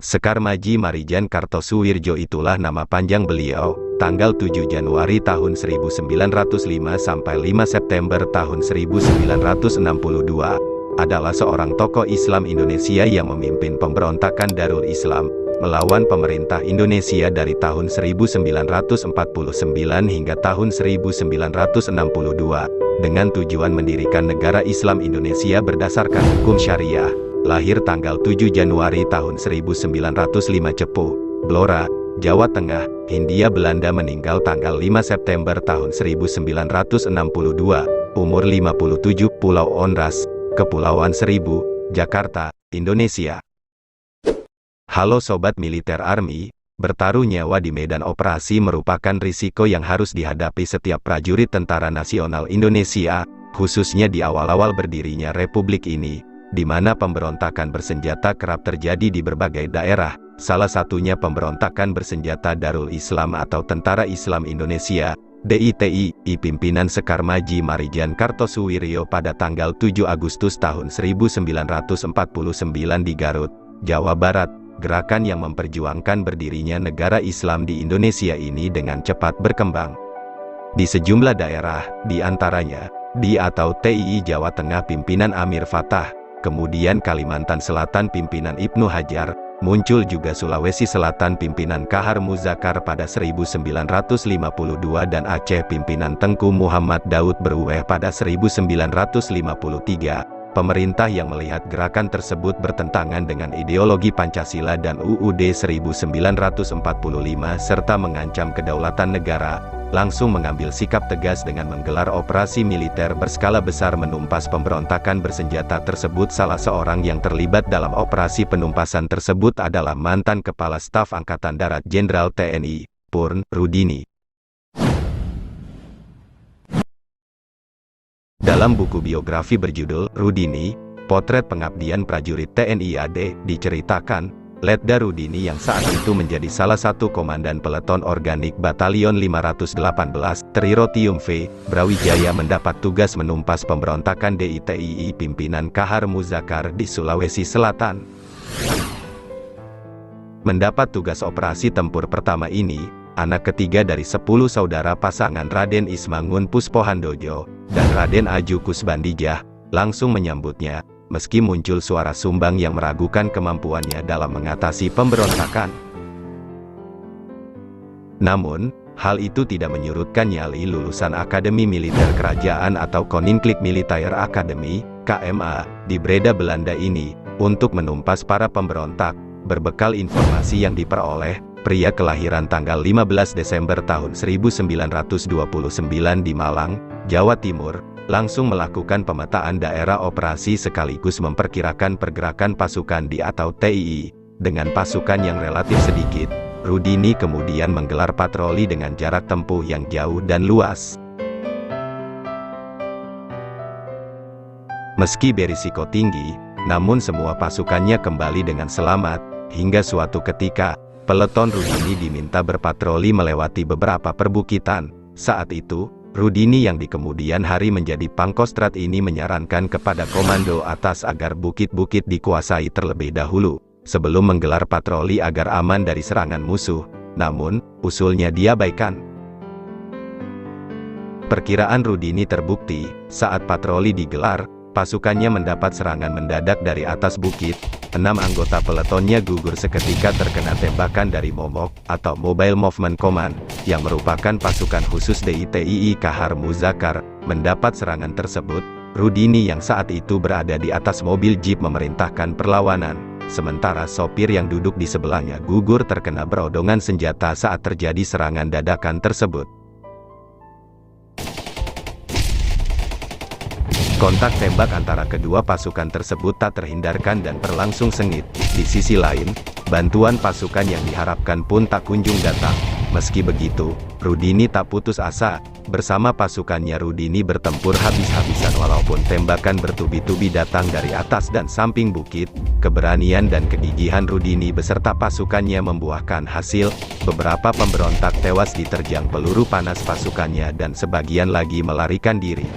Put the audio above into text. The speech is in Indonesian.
Sekar Maji Marijan Kartosuwirjo itulah nama panjang beliau, tanggal 7 Januari tahun 1905 sampai 5 September tahun 1962, adalah seorang tokoh Islam Indonesia yang memimpin pemberontakan Darul Islam, melawan pemerintah Indonesia dari tahun 1949 hingga tahun 1962, dengan tujuan mendirikan negara Islam Indonesia berdasarkan hukum syariah. Lahir tanggal 7 Januari tahun 1905 Cepu, Blora, Jawa Tengah, Hindia Belanda. Meninggal tanggal 5 September tahun 1962, umur 57, Pulau Onras, Kepulauan Seribu, Jakarta, Indonesia. Halo Sobat Militer Army, bertaruh nyawa di medan operasi merupakan risiko yang harus dihadapi setiap prajurit Tentara Nasional Indonesia, khususnya di awal-awal berdirinya Republik ini, di mana pemberontakan bersenjata kerap terjadi di berbagai daerah, salah satunya pemberontakan bersenjata Darul Islam atau Tentara Islam Indonesia, DITI, pimpinan Sekar Maji Marijan Kartosuwirjo pada tanggal 7 Agustus tahun 1949 di Garut, Jawa Barat. Gerakan yang memperjuangkan berdirinya negara Islam di Indonesia ini dengan cepat berkembang. Di sejumlah daerah, di antaranya, di atau TII Jawa Tengah pimpinan Amir Fatah, kemudian Kalimantan Selatan pimpinan Ibnu Hajar, muncul juga Sulawesi Selatan pimpinan Kahar Muzakar pada 1952 dan Aceh pimpinan Tengku Muhammad Daud Berweh pada 1953. Pemerintah yang melihat gerakan tersebut bertentangan dengan ideologi Pancasila dan UUD 1945 serta mengancam kedaulatan negara, langsung mengambil sikap tegas dengan menggelar operasi militer berskala besar menumpas pemberontakan bersenjata tersebut. Salah seorang yang terlibat dalam operasi penumpasan tersebut adalah mantan Kepala Staf Angkatan Darat Jenderal TNI, Purn Rudini. Dalam buku biografi berjudul Rudini, Potret Pengabdian Prajurit TNI AD, diceritakan, Letda Rudini yang saat itu menjadi salah satu komandan peleton organik Batalion 518, Trirotium V, Brawijaya mendapat tugas menumpas pemberontakan DITI pimpinan Kahar Muzakar di Sulawesi Selatan. Mendapat tugas operasi tempur pertama ini, anak ketiga dari 10 saudara pasangan Raden Ismangun Puspohandojo dan Raden Aju Kusbandijah, langsung menyambutnya, meski muncul suara sumbang yang meragukan kemampuannya dalam mengatasi pemberontakan. Namun, hal itu tidak menyurutkan nyali lulusan Akademi Militer Kerajaan atau Koninklijk Militair Academy, KMA, di Breda, Belanda ini, untuk menumpas para pemberontak. Berbekal informasi yang diperoleh, pria kelahiran tanggal 15 Desember tahun 1929 di Malang, Jawa Timur, langsung melakukan pemetaan daerah operasi sekaligus memperkirakan pergerakan pasukan di atau TII. Dengan pasukan yang relatif sedikit, Rudini kemudian menggelar patroli dengan jarak tempuh yang jauh dan luas. Meski berisiko tinggi, namun semua pasukannya kembali dengan selamat, hingga suatu ketika, peleton Rudini diminta berpatroli melewati beberapa perbukitan. Saat itu, Rudini yang di kemudian hari menjadi Pangkostrat ini menyarankan kepada komando atas agar bukit-bukit dikuasai terlebih dahulu, sebelum menggelar patroli agar aman dari serangan musuh. Namun, usulnya diabaikan. Perkiraan Rudini terbukti, saat patroli digelar, pasukannya mendapat serangan mendadak dari atas bukit. 6 anggota peletonnya gugur seketika terkena tembakan dari Momok, atau Mobile Movement Command, yang merupakan pasukan khusus DITI Kahar Muzakar. Mendapat serangan tersebut, Rudini yang saat itu berada di atas mobil jeep memerintahkan perlawanan, sementara sopir yang duduk di sebelahnya gugur terkena berodongan senjata saat terjadi serangan dadakan tersebut. Kontak tembak antara kedua pasukan tersebut tak terhindarkan dan berlangsung sengit. Di sisi lain, bantuan pasukan yang diharapkan pun tak kunjung datang. Meski begitu, Rudini tak putus asa. Bersama pasukannya Rudini bertempur habis-habisan walaupun tembakan bertubi-tubi datang dari atas dan samping bukit. Keberanian dan kegigihan Rudini beserta pasukannya membuahkan hasil. Beberapa pemberontak tewas diterjang peluru panas pasukannya dan sebagian lagi melarikan diri.